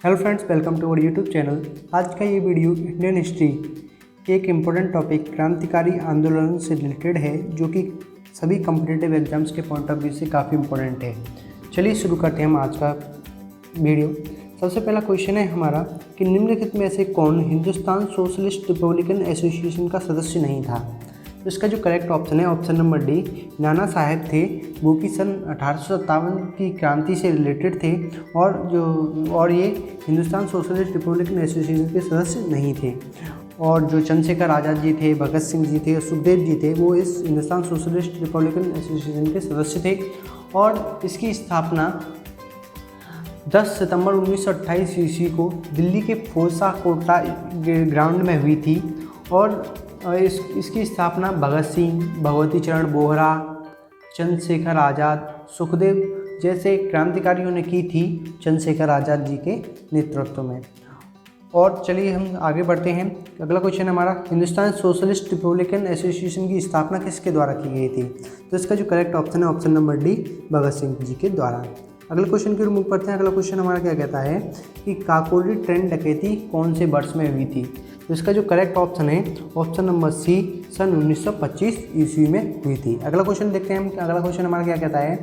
Hello friends, welcome to our YouTube channel. आज का ये वीडियो इंडियन हिस्ट्री के एक इम्पोर्टेंट टॉपिक क्रांतिकारी आंदोलन से रिलेटेड है, जो कि सभी कॉम्पिटिटिव एग्जाम्स के पॉइंट ऑफ व्यू से काफ़ी इम्पोर्टेंट है। चलिए शुरू करते हैं हम आज का वीडियो। सबसे पहला क्वेश्चन है हमारा कि निम्नलिखित में से कौन हिंदुस्तान सोशलिस्ट रिपब्लिकन एसोसिएशन का सदस्य नहीं था। तो इसका जो करेक्ट ऑप्शन है option number D, Nana Saheb थे, वो कि सन 1857 की क्रांति से रिलेटेड थे और ये हिंदुस्तान सोशलिस्ट रिपब्लिकन एसोसिएशन के सदस्य नहीं थे। और जो चंद्रशेखर आज़ाद जी थे, भगत सिंह जी थे और सुखदेव जी थे, वो इस हिंदुस्तान सोशलिस्ट रिपब्लिकन एसोसिएशन के सदस्य थे। और इसकी स्थापना 10 सितंबर 1928 ईस्वी को दिल्ली के फोर्सा कोटला ग्राउंड में हुई थी। और इसकी स्थापना भगत सिंह, भगवती चरण बोहरा, चंद्रशेखर आज़ाद, सुखदेव जैसे क्रांतिकारियों ने की थी चंद्रशेखर आज़ाद जी के नेतृत्व में। और चलिए हम आगे बढ़ते हैं। अगला क्वेश्चन हमारा, हिंदुस्तान सोशलिस्ट रिपब्लिकन एसोसिएशन की स्थापना किसके द्वारा की गई थी। तो इसका जो करेक्ट ऑप्शन है option number D, Bhagat Singh ji के द्वारा। अगले क्वेश्चन की ओर मुख करते हैं। अगला क्वेश्चन हमारा क्या कहता है कि काकोरी ट्रेन डकैती कौन से वर्ष में हुई थी। तो इसका जो करेक्ट ऑप्शन है ऑप्शन नंबर सी, सन 1925 ईस्वी में हुई थी। अगला क्वेश्चन देखते हैं हम। अगला क्वेश्चन हमारा क्या कहता है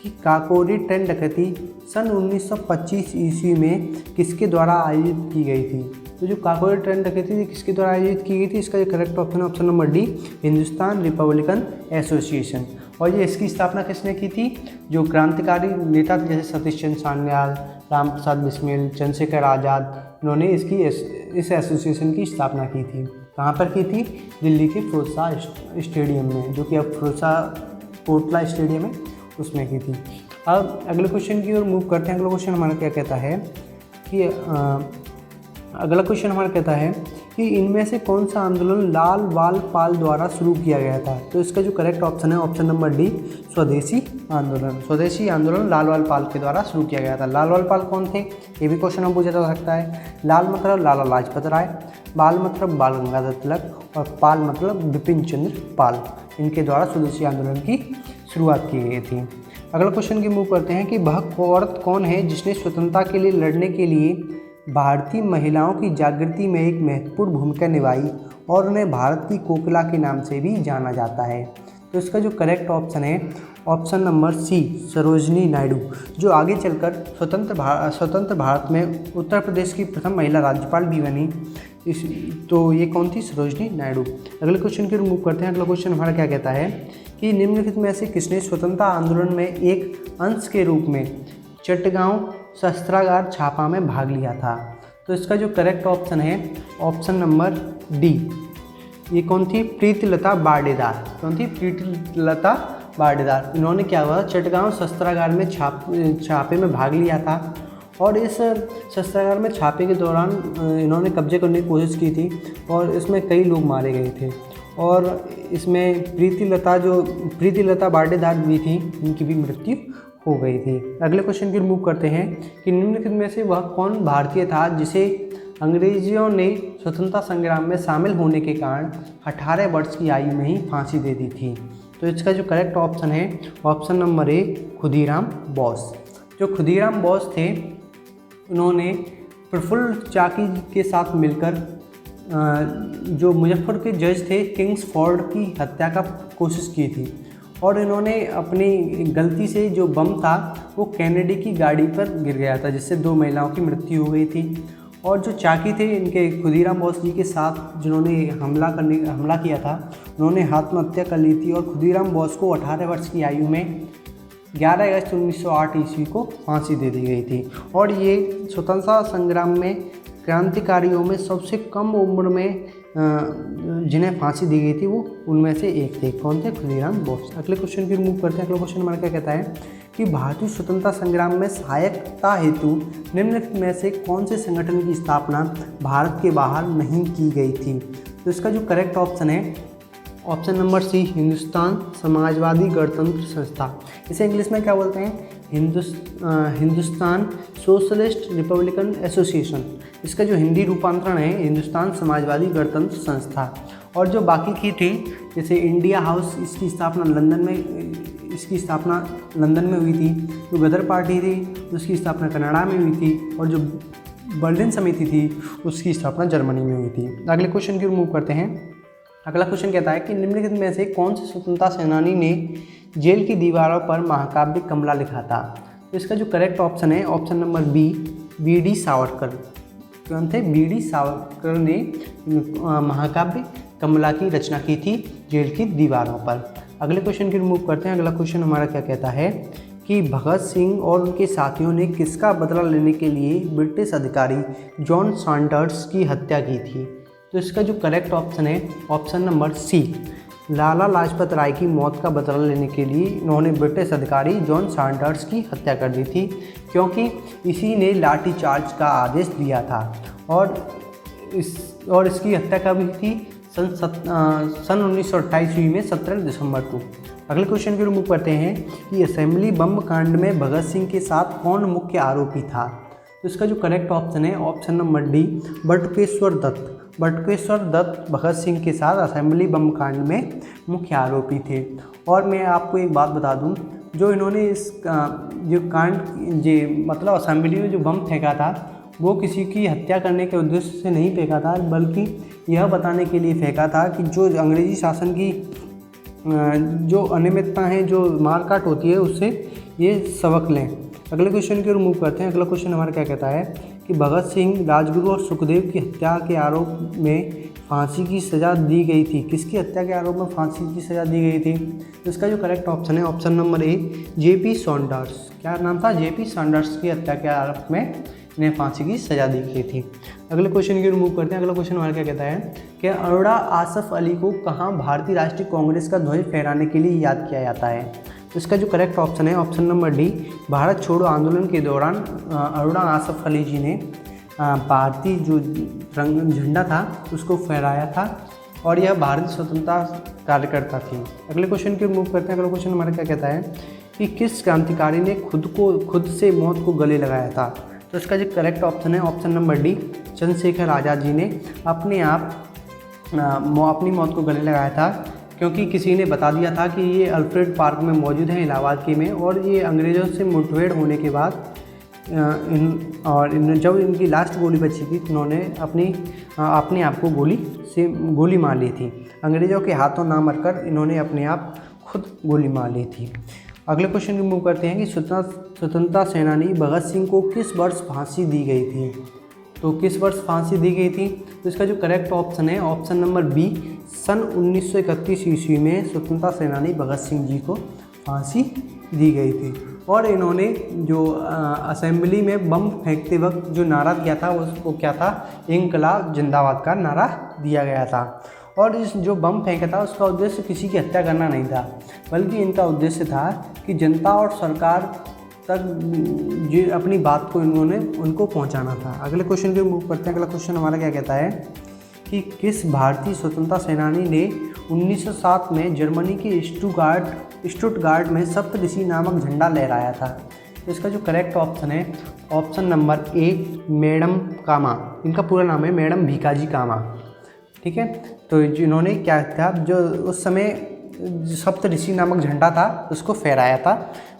कि काकोरी ट्रेन डकैती सन 1925 ईस्वी में किसके द्वारा आयोजित की गई थी। तो जो काकोरी ट्रेन डकैती थी किसके द्वारा आयोजित की गई थी, इसका जो करेक्ट ऑप्शन है option number D, Hindustan Republican association. और ये इसकी स्थापना किसने की थी, जो क्रांतिकारी नेता थे जैसे सतीश चंद्र सान्याल, राम प्रसाद बिस्मिल, चंद्रशेखर आज़ाद, इन्होंने इस एसोसिएशन की स्थापना की थी। कहाँ पर की थी, दिल्ली के फिरोजशाह स्टेडियम में, जो कि अब फिरोजशाह कोटला स्टेडियम है, उसमें की थी। अब अगले क्वेश्चन की ओर मूव करते हैं। अगला क्वेश्चन हमारा क्या कहता है कि अगला क्वेश्चन हमारा कहता है कि इनमें से कौन सा आंदोलन लाल बाल पाल द्वारा शुरू किया गया था। तो इसका जो करेक्ट ऑप्शन है ऑप्शन नंबर डी, स्वदेशी आंदोलन। स्वदेशी आंदोलन लाल बाल पाल के द्वारा शुरू किया गया था। लाल बाल पाल कौन थे, ये भी क्वेश्चन हम पूछा जा सकता है। लाल मतलब लाला लाजपत राय, बाल मतलब बाल गंगाधर तिलक और पाल मतलब बिपिन चंद्र पाल। इनके द्वारा स्वदेशी आंदोलन की शुरुआत की गई थी। अगला क्वेश्चन की मूव करते हैं कि वह औरत कौन है जिसने स्वतंत्रता के लिए लड़ने के लिए भारतीय महिलाओं की जागृति में एक महत्वपूर्ण भूमिका निभाई और उन्हें भारत की कोकिला के नाम से भी जाना जाता है। तो इसका जो करेक्ट ऑप्शन है option number C, Sarojini Naidu, जो आगे चलकर स्वतंत्र भारत में उत्तर प्रदेश की प्रथम महिला राज्यपाल भी बनी। तो ये कौन थी, सरोजनी नायडू। अगले क्वेश्चन की मूव करते हैं। अगला क्वेश्चन हमारा क्या कहता है कि निम्नलिखित में से किसने स्वतंत्रता आंदोलन में एक अंश के रूप में चटगांव शस्त्रागार छापा में भाग लिया था। तो इसका जो करेक्ट ऑप्शन है ऑप्शन नंबर डी, ये कौन थी, प्रीतिलता बाडेदार। कौन थी, प्रीतिलता बाडेदार। इन्होंने क्या हुआ, चटगांव शस्त्रागार में छापे में भाग लिया था। और इस शस्त्रागार में छापे के दौरान इन्होंने कब्जे करने की कोशिश की थी और इसमें कई लोग मारे गए थे। और इसमें प्रीतिलता बाडेदार भी थी, इनकी भी मृत्यु हो गई थी। अगले क्वेश्चन की मूव करते हैं कि निम्नलिखित में से वह कौन भारतीय था जिसे अंग्रेजियों ने स्वतंत्रता संग्राम में शामिल होने के कारण 18 वर्ष की आयु में ही फांसी दे दी थी। तो इसका जो करेक्ट ऑप्शन है ऑप्शन नंबर ए, खुदीराम बोस। जो खुदीराम बोस थे, उन्होंने प्रफुल्ल चाकी के साथ मिलकर जो मुजफ्फर के जज थे किंग्सफोर्ड की हत्या का कोशिश की थी। और इन्होंने अपनी गलती से जो बम था वो कैनेडी की गाड़ी पर गिर गया था, जिससे 2 महिलाओं की मृत्यु हो गई थी। और जो चाकी थे इनके खुदीराम बोस जी के साथ जिन्होंने हमला किया था, उन्होंने आत्महत्या कर ली थी। और खुदीराम बोस को 18 वर्ष की आयु में 11 अगस्त 1908 ईस्वी को फांसी दे दी गई थी। और ये स्वतंत्रता संग्राम में क्रांतिकारियों में सबसे कम उम्र में जिन्हें फांसी दी गई थी वो उनमें से एक थे। कौन थे, खुदीराम बोस। अगले क्वेश्चन की मूव करते हैं। अगला क्वेश्चन हमारा क्या कहता है कि भारतीय स्वतंत्रता संग्राम में सहायता हेतु निम्नलिखित में से कौन से संगठन की स्थापना भारत के बाहर नहीं की गई थी। तो इसका जो करेक्ट ऑप्शन है option number C, Hindustan Samajwadi Ganatantra Sanstha. इसे इंग्लिश में क्या बोलते हैं, हिंदुस्तान सोशलिस्ट रिपब्लिकन एसोसिएशन। इसका जो हिंदी रूपांतरण है हिंदुस्तान समाजवादी गणतंत्र संस्था। और जो बाकी की थी जैसे इंडिया हाउस, इसकी स्थापना लंदन में हुई थी। जो गदर पार्टी थी उसकी स्थापना कनाडा में हुई थी। और जो बर्लिन समिति थी उसकी स्थापना जर्मनी में हुई थी। अगले क्वेश्चन की ओर मूव करते हैं। अगला क्वेश्चन कहता है कि निम्नलिखित में से कौन से स्वतंत्रता सेनानी ने जेल की दीवारों पर महाकाव्य कमला लिखा था? तो इसका जो करेक्ट ऑप्शन है option number B, V D. Savarkar. कौन थे? वी.डी. सावरकर ने महाकाव्य कमला की रचना की थी जेल की दीवारों पर। अगले क्वेश्चन की रिमूव करते हैं। अगला क्वेश्चन हमारा क्या कहता है कि भगत सिंह और उनके साथियों ने किसका बदला लेने के लिए ब्रिटिश अधिकारी जॉन सैंडर्स की हत्या की थी? तो इसका जो करेक्ट ऑप्शन है ऑप्शन नंबर सी, लाला लाजपत राय की मौत का बदला लेने के लिए इन्होंने ब्रिटिश अधिकारी जॉन सैंडर्स की हत्या कर दी थी, क्योंकि इसी ने लाठीचार्ज का आदेश दिया था। और इसकी हत्या कब हुई थी? सन 1928 ईस्वी में 17 दिसंबर को। अगले क्वेश्चन की रिमूव करते हैं कि असेंबली बम कांड में भगत सिंह के साथ कौन मुख्य आरोपी था? तो इसका जो करेक्ट ऑप्शन है option number D, Batukeshwar Dutt. Batukeshwar Dutt Bhagat Singh के साथ असेंबली बम कांड में मुख्य आरोपी थे। और मैं आपको एक बात बता दूं, जो इन्होंने इस जो कांड मतलब असेंबली में जो बम फेंका था वो किसी की हत्या करने के उद्देश्य से नहीं फेंका था, बल्कि यह बताने के लिए फेंका था कि जो अंग्रेजी शासन की जो अनियमितता है, जो मारकाट होती है, उससे ये सबक लें। अगले क्वेश्चन की रिमूव करते हैं। अगला क्वेश्चन हमारा क्या कहता है कि भगत सिंह, राजगुरु और सुखदेव की हत्या के आरोप में फांसी की सज़ा दी गई थी। किसकी हत्या के आरोप में फांसी की सज़ा दी गई थी? तो इसका जो करेक्ट ऑप्शन है option number A, J P. Sanders. क्या नाम था? जे.पी. सैंडर्स की हत्या के आरोप में इन्हें फांसी की सज़ा दी गई थी। अगले क्वेश्चन की रिमूव करते हैं। अगला क्वेश्चन हमारा क्या कहता है कि अरोड़ा आसफ अली को कहाँ भारतीय राष्ट्रीय कांग्रेस का ध्वज फहराने के लिए याद किया जाता है? तो इसका जो करेक्ट ऑप्शन है ऑप्शन नंबर डी, भारत छोड़ो आंदोलन के दौरान अरोड़ा आसफ अली जी ने भारतीय जो झंडा था उसको फहराया था, और यह भारतीय स्वतंत्रता कार्यकर्ता थी। अगले क्वेश्चन की रिमूव करते हैं। अगला क्वेश्चन हमारा क्या कहता है कि किस क्रांतिकारी ने खुद से मौत को गले लगाया था? तो इसका जो करेक्ट ऑप्शन है option number D, Chandrashekhar Azad ji ने अपनी मौत को गले लगाया था, क्योंकि किसी ने बता दिया था कि ये अल्फ्रेड पार्क में मौजूद है इलाहाबाद के में, और ये अंग्रेज़ों से मुठभेड़ होने के बाद जब इनकी लास्ट गोली बची थी, इन्होंने अपने आप को गोली मार ली थी। अंग्रेज़ों के हाथों ना मरकर इन्होंने अपने आप खुद गोली मार ली थी। अगले क्वेश्चन रिमूव करते हैं कि स्वतंत्रता सेनानी भगत सिंह को किस वर्ष फांसी दी गई थी? तो किस वर्ष फांसी दी गई थी? तो इसका जो करेक्ट ऑप्शन है ऑप्शन नंबर बी, सन 1931 ईस्वी में स्वतंत्रता सेनानी भगत सिंह जी को फांसी दी गई थी। और इन्होंने जो असेंबली में बम फेंकते वक्त जो नारा दिया था वो क्या था? इंकलाब जिंदाबाद का नारा दिया गया था। और इस जो बम फेंका था उसका उद्देश्य किसी की हत्या करना नहीं था, बल्कि इनका उद्देश्य था कि जनता और सरकार तक जो अपनी बात को उनको पहुंचाना था। अगले क्वेश्चन की मूव करते हैं। अगला क्वेश्चन हमारा क्या कहता है कि किस भारतीय स्वतंत्रता सेनानी ने 1907 में जर्मनी के स्टुटगार्ट में सप्तऋषि नामक झंडा लहराया था? तो इसका जो करेक्ट ऑप्शन है ऑप्शन नंबर ए, मैडम कामा। इनका पूरा नाम है मैडम भीकाजी कामा। ठीक है, तो जिन्होंने क्या था, जो उस समय सप्तऋषि नामक झंडा था उसको फहराया था,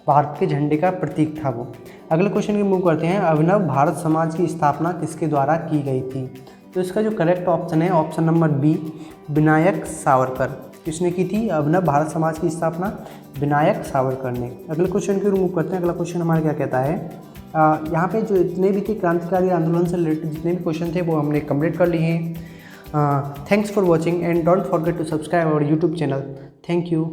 भारत के झंडे का प्रतीक था वो। अगले क्वेश्चन की मूव करते हैं। अभिनव भारत समाज की स्थापना किसके द्वारा की गई थी? तो इसका जो करेक्ट ऑप्शन है option number B, Vinayak Savarkar. किसने की थी अभिनव भारत समाज की स्थापना? विनायक सावरकर ने। अगले क्वेश्चन की मूव करते हैं। अगला क्वेश्चन हमारा क्या कहता है, यहाँ पे जो इतने भी थे क्रांतिकारी आंदोलन से रिलेटेड जितने भी क्वेश्चन थे वो हमने कंप्लीट कर लिए हैं। Thanks for watching and don't forget to subscribe our YouTube channel. Thank you.